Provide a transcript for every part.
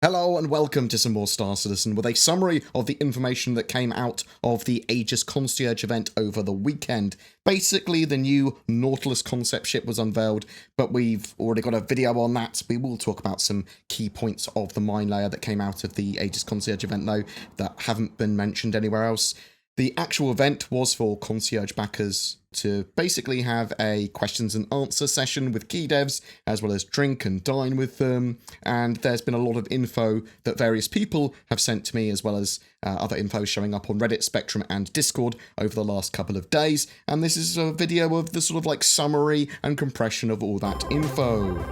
Hello and welcome to some more Star Citizen with a summary of the information that came out of the Aegis Concierge event over the weekend. Basically, the new Nautilus concept ship was unveiled, but we've already got a video on that. We will talk about some key points of the mine layer that came out of the Aegis Concierge event, though, that haven't been mentioned anywhere else. The actual event was for Concierge backers to basically have a questions and answer session with key devs, as well as drink and dine with them. And there's been a lot of info that various people have sent to me, as well as other info showing up on Reddit, Spectrum, and Discord over the last couple of days. And this is a video of the sort of like summary and compression of all that info.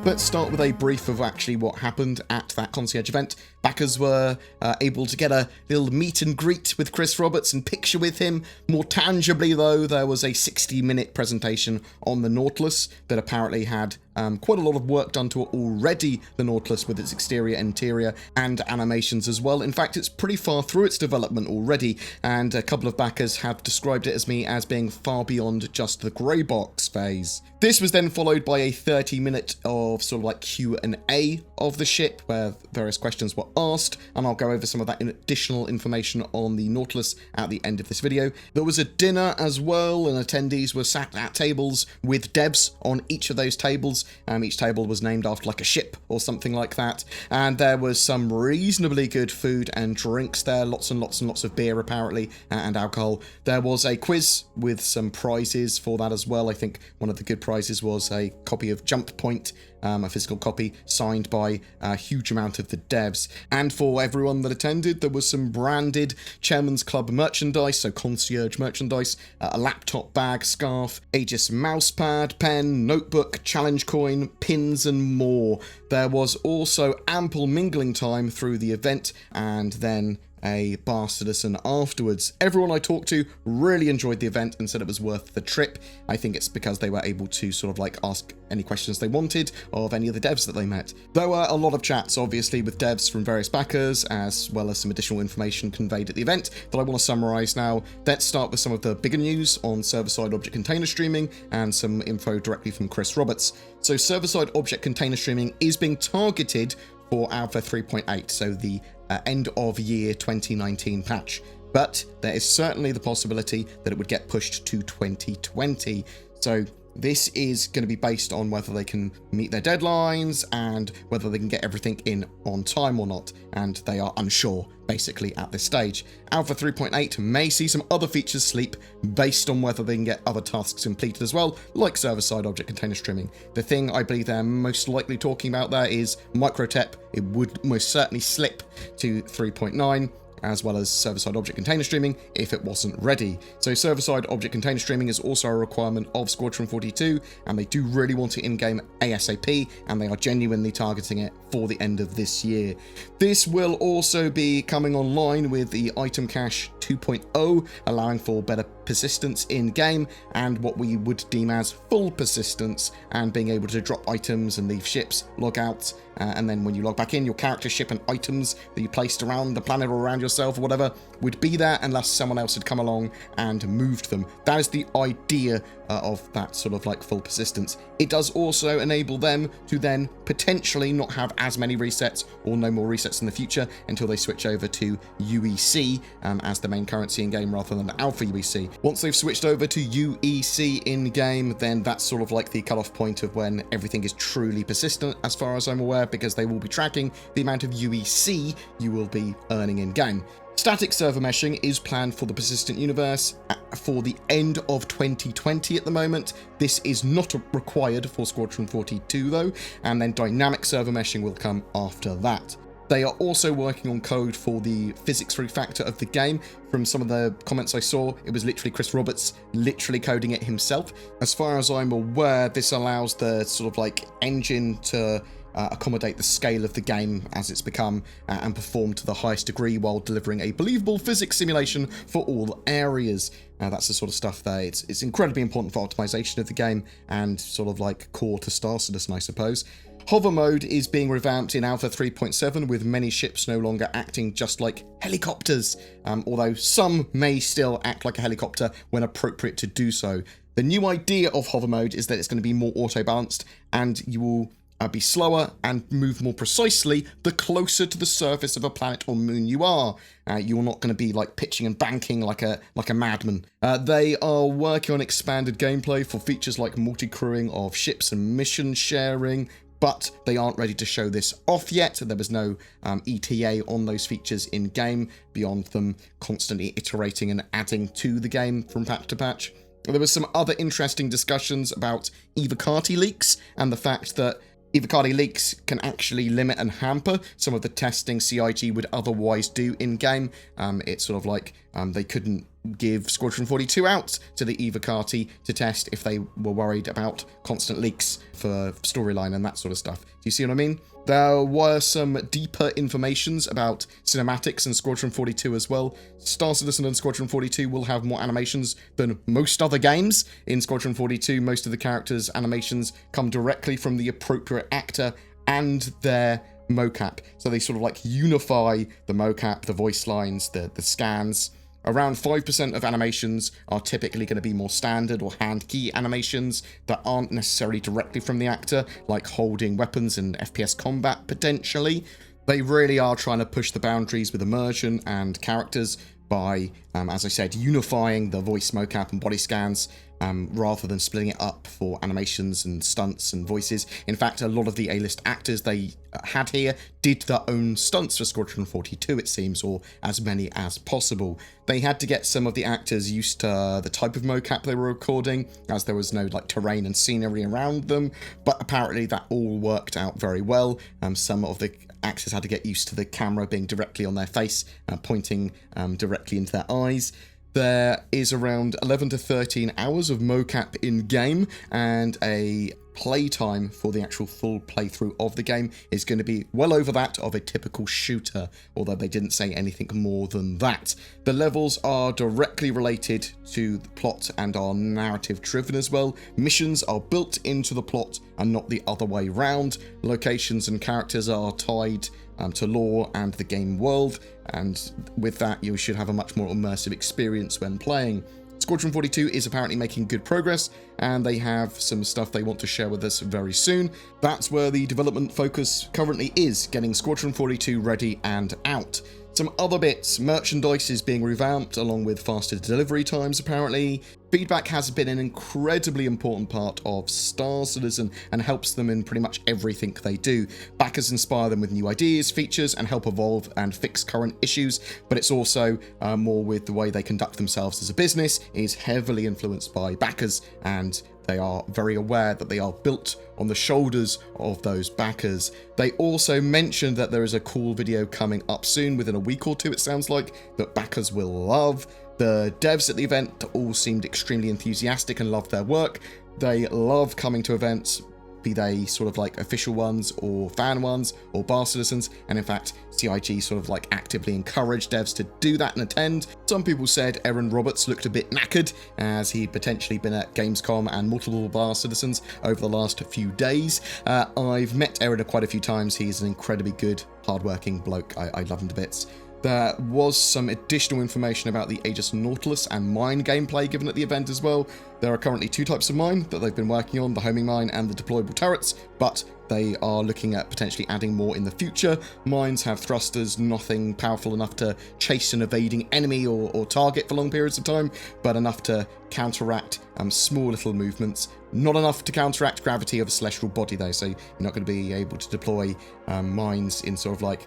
Let's start with a brief of actually what happened at that concierge event. Backers were able to get a little meet and greet with Chris Roberts and picture with him. More tangibly, though, there was a 60-minute presentation on the Nautilus that apparently had quite a lot of work done to it already, the Nautilus, with its exterior, interior, and animations as well. In fact, it's pretty far through its development already, and a couple of backers have described it as being far beyond just the grey box phase. This was then followed by a 30-minute of sort of like Q&A of the ship, where various questions were asked, and I'll go over some of that additional information on the Nautilus at the end of this video. There was a dinner as well, and attendees were sat at tables with devs on each of those tables. Each table was named after like a ship or something like that, and there was some reasonably good food and drinks there, lots and lots and lots of beer apparently, and alcohol. There was a quiz with some prizes for that as well. I think one of the good prizes was a copy of Jump Point, a physical copy signed by a huge amount of the devs. And for everyone that attended, there was some branded Chairman's Club merchandise, so concierge merchandise, a laptop bag, scarf, Aegis mousepad, pen, notebook, challenge coin, pins, and more. There was also ample mingling time through the event, and then a bar citizen afterwards. Everyone I talked to really enjoyed the event and said it was worth the trip. I think it's because they were able to sort of like ask any questions they wanted of any of the devs that they met. There were a lot of chats, obviously, with devs from various backers, as well as some additional information conveyed at the event that I want to summarize now. Let's start with some of the bigger news on server-side object container streaming and some info directly from Chris Roberts. So server-side object container streaming is being targeted for Alpha 3.8, so the end of year 2019 patch. But there is certainly the possibility that it would get pushed to 2020. So this is going to be based on whether they can meet their deadlines and whether they can get everything in on time or not. And they are unsure, basically, at this stage. Alpha 3.8 may see some other features sleep based on whether they can get other tasks completed as well, like server-side object container streaming. The thing I believe they're most likely talking about there is microtep. It would most certainly slip to 3.9. as well as server-side object container streaming if it wasn't ready. So server-side object container streaming is also a requirement of Squadron 42, and they do really want it in-game ASAP, and they are genuinely targeting it for the end of this year. This will also be coming online with the item cache 2.0, allowing for better persistence in-game and what we would deem as full persistence, and being able to drop items and leave ships, log out, and then when you log back in, your character, ship, and items that you placed around the planet or around yourself or whatever would be there unless someone else had come along and moved them. That is the idea of that sort of like full persistence. It does also enable them to then potentially not have as many resets or no more resets in the future until they switch over to UEC as the main currency in game rather than Alpha UEC. Once they've switched over to UEC in game, then that's sort of like the cutoff point of when everything is truly persistent, as far as I'm aware, because they will be tracking the amount of UEC you will be earning in game. Static server meshing is planned for the persistent universe for the end of 2020 at the moment. This is not required for Squadron 42 though, and then dynamic server meshing will come after that. They are also working on code for the physics refactor of the game. From some of the comments I saw, it was literally Chris Roberts literally coding it himself. As far as I'm aware, this allows the sort of like engine to accommodate the scale of the game as it's become and perform to the highest degree while delivering a believable physics simulation for all areas. That's the sort of stuff that it's incredibly important for optimization of the game and sort of like core to Star Citizen, I suppose. Hover mode is being revamped in Alpha 3.7 with many ships no longer acting just like helicopters, although some may still act like a helicopter when appropriate to do so. The new idea of hover mode is that it's going to be more auto-balanced, and you will be slower and move more precisely the closer to the surface of a planet or moon you are. You're not going to be like pitching and banking like a madman. They are working on expanded gameplay for features like multi-crewing of ships and mission sharing, but they aren't ready to show this off yet. There was no ETA on those features in-game beyond them constantly iterating and adding to the game from patch to patch. There was some other interesting discussions about Evocati leaks and the fact that Evocati leaks can actually limit and hamper some of the testing CIG would otherwise do in-game. It's sort of like they couldn't give Squadron 42 out to the Evocati to test if they were worried about constant leaks for storyline and that sort of stuff. Do you see what I mean? There were some deeper informations about cinematics in Squadron 42 as well. Star Citizen and Squadron 42 will have more animations than most other games. In Squadron 42, most of the characters' animations come directly from the appropriate actor and their mocap. So they sort of like unify the mocap, the voice lines, the scans. Around 5% of animations are typically going to be more standard or hand key animations that aren't necessarily directly from the actor, like holding weapons in FPS combat potentially. They really are trying to push the boundaries with immersion and characters by, as I said, unifying the voice mocap and body scans rather than splitting it up for animations and stunts and voices. In fact, a lot of the A-list actors they had here did their own stunts for Squadron 42, it seems, or as many as possible. They had to get some of the actors used to the type of mocap they were recording, as there was no like terrain and scenery around them, but apparently that all worked out very well. Some of the actors had to get used to the camera being directly on their face, pointing directly into their eyes. There is around 11 to 13 hours of mocap in-game, and a playtime for the actual full playthrough of the game is going to be well over that of a typical shooter, although they didn't say anything more than that. The levels are directly related to the plot and are narrative driven as well. Missions are built into the plot and not the other way round. Locations and characters are tied to lore and the game world, and with that you should have a much more immersive experience when playing. Squadron 42 is apparently making good progress, and they have some stuff they want to share with us very soon. That's where the development focus currently is, getting Squadron 42 ready and out. Some other bits, merchandise is being revamped along with faster delivery times apparently. Feedback has been an incredibly important part of Star Citizen and helps them in pretty much everything they do. Backers inspire them with new ideas, features, and help evolve and fix current issues, but it's also more with the way they conduct themselves as a business is heavily influenced by backers, and they are very aware that they are built on the shoulders of those backers. They also mentioned that there is a cool video coming up soon, within a week or two it sounds like, that backers will love. The devs at the event all seemed extremely enthusiastic and loved their work. They love coming to events, be they sort of like official ones or fan ones or bar citizens, and in fact CIG sort of like actively encouraged devs to do that and attend. Some people said Aaron Roberts looked a bit knackered, as he'd potentially been at Gamescom and multiple bar citizens over the last few days. I've met Aaron quite a few times. He's an incredibly good, hardworking bloke. I love him to bits. There was some additional information about the Aegis Nautilus and mine gameplay given at the event as well. There are currently two types of mine that they've been working on, the homing mine and the deployable turrets, but they are looking at potentially adding more in the future. Mines have thrusters, nothing powerful enough to chase an evading enemy or target for long periods of time, but enough to counteract small little movements. Not enough to counteract gravity of a celestial body though, so you're not going to be able to deploy mines in sort of like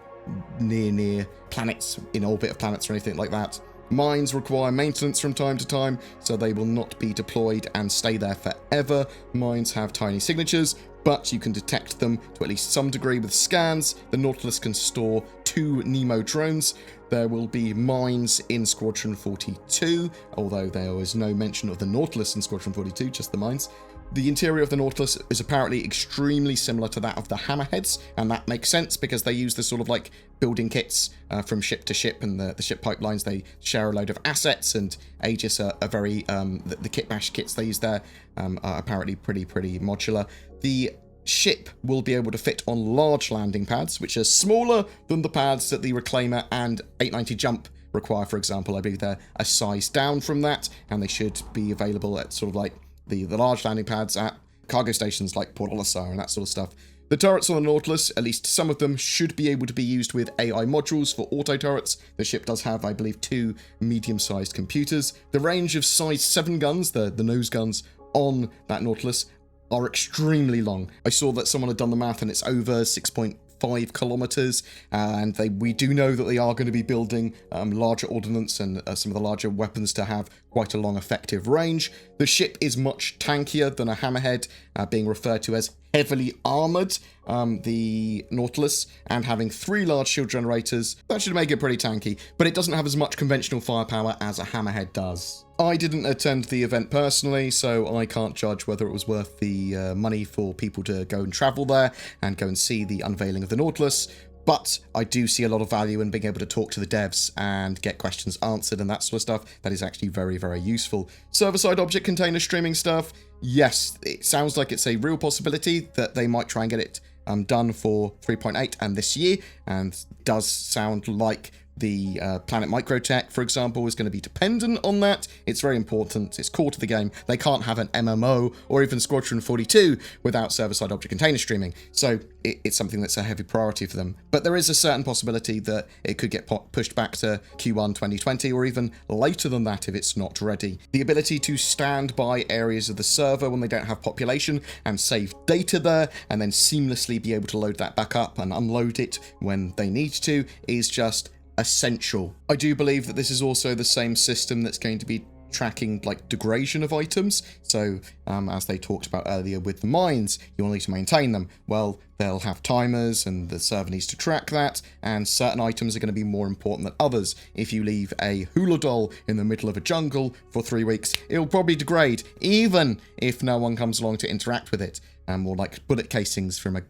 near planets, in orbit of planets or anything like that. Mines require maintenance from time to time, so they will not be deployed and stay there forever. Mines have tiny signatures, but you can detect them to at least some degree with scans. The Nautilus can store 2 Nemo drones. There will be mines in Squadron 42, although there was no mention of the Nautilus in Squadron 42, just the mines. The interior of the Nautilus is apparently extremely similar to that of the Hammerheads, and that makes sense because they use the sort of like building kits from ship to ship, and the ship pipelines, they share a load of assets, and Aegis are very, the kit bash kits they use there are apparently pretty modular. The ship will be able to fit on large landing pads, which are smaller than the pads that the Reclaimer and 890 Jump require, for example. I believe they're a size down from that, and they should be available at sort of like the large landing pads at cargo stations like Port Olisar and that sort of stuff. The turrets on the Nautilus, at least some of them, should be able to be used with AI modules for auto turrets. The ship does have, I believe, 2 medium-sized computers. The range of size 7 guns, the nose guns on that Nautilus, are extremely long. I saw that someone had done the math and it's over 6.5 kilometers, and we do know that they are going to be building larger ordnance and some of the larger weapons to have quite a long effective range. The ship is much tankier than a hammerhead, being referred to as heavily armored, the Nautilus, and having 3 large shield generators. That should make it pretty tanky, but it doesn't have as much conventional firepower as a hammerhead does. I didn't attend the event personally, so I can't judge whether it was worth the money for people to go and travel there and go and see the unveiling of the Nautilus. But I do see a lot of value in being able to talk to the devs and get questions answered and that sort of stuff. That is actually very, very useful. Server-side object container streaming stuff. Yes, it sounds like it's a real possibility that they might try and get it done for 3.8 and this year. And does sound like the Planet Microtech, for example, is going to be dependent on that. It's very important. It's core to the game. They can't have an MMO or even Squadron 42 without server-side object container streaming. So it's something that's a heavy priority for them. But there is a certain possibility that it could get pushed back to Q1 2020 or even later than that if it's not ready. The ability to stand by areas of the server when they don't have population and save data there and then seamlessly be able to load that back up and unload it when they need to is just essential. I do believe that this is also the same system that's going to be tracking like degradation of items. So as they talked about earlier with the mines, you'll need to maintain them. Well, they'll have timers and the server needs to track that, and certain items are going to be more important than others. If you leave a hula doll in the middle of a jungle for 3 weeks, it'll probably degrade, even if no one comes along to interact with it. Or like bullet casings from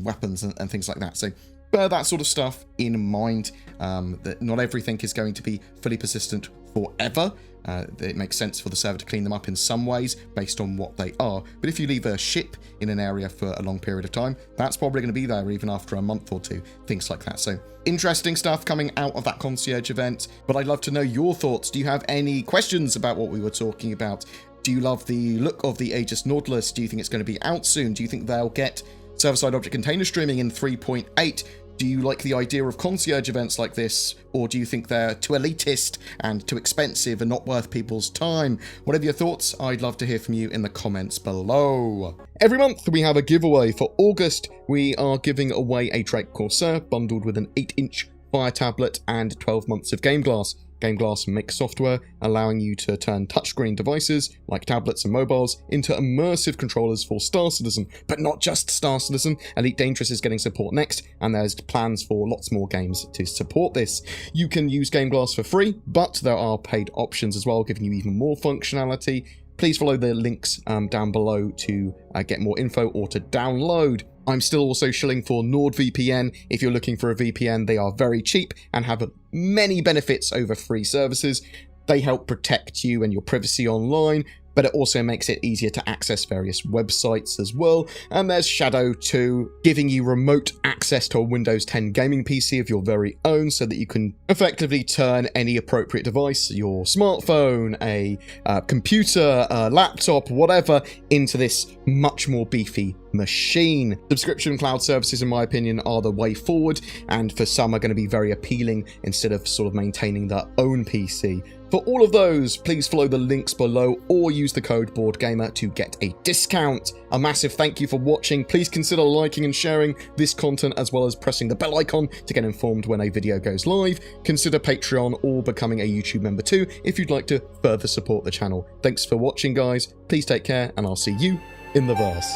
weapons and things like that. So bear that sort of stuff in mind, that not everything is going to be fully persistent forever. It makes sense for the server to clean them up in some ways based on what they are. But if you leave a ship in an area for a long period of time, that's probably going to be there even after a month or 2, things like that. So interesting stuff coming out of that concierge event. But I'd love to know your thoughts. Do you have any questions about what we were talking about? Do you love the look of the Aegis Nautilus? Do you think it's going to be out soon? Do you think they'll get server-side object container streaming in 3.8? Do you like the idea of concierge events like this, or do you think they're too elitist and too expensive and not worth people's time? Whatever your thoughts, I'd love to hear from you in the comments below. Every month we have a giveaway. For August, we are giving away a Drake Corsair bundled with an 8-inch Fire tablet and 12 months of Game Glass. Game Glass makes software allowing you to turn touchscreen devices, like tablets and mobiles, into immersive controllers for Star Citizen. But not just Star Citizen, Elite Dangerous is getting support next, and there's plans for lots more games to support this. You can use Game Glass for free, but there are paid options as well, giving you even more functionality. Please follow the links down below to get more info or to download. I'm still also shilling for NordVPN. If you're looking for a VPN, they are very cheap and have many benefits over free services. They help protect you and your privacy online, but it also makes it easier to access various websites as well. And there's Shadow 2, giving you remote access to a Windows 10 gaming PC of your very own so that you can effectively turn any appropriate device, your smartphone, a computer, a laptop, whatever, into this much more beefy machine. Subscription cloud services, in my opinion, are the way forward, and for some are going to be very appealing instead of sort of maintaining their own PC. For all of those, please follow the links below or use the code BoredGamer to get a discount. A massive thank you for watching. Please consider liking and sharing this content as well as pressing the bell icon to get informed when a video goes live. Consider Patreon or becoming a YouTube member too if you'd like to further support the channel. Thanks for watching, guys. Please take care, and I'll see you in the verse.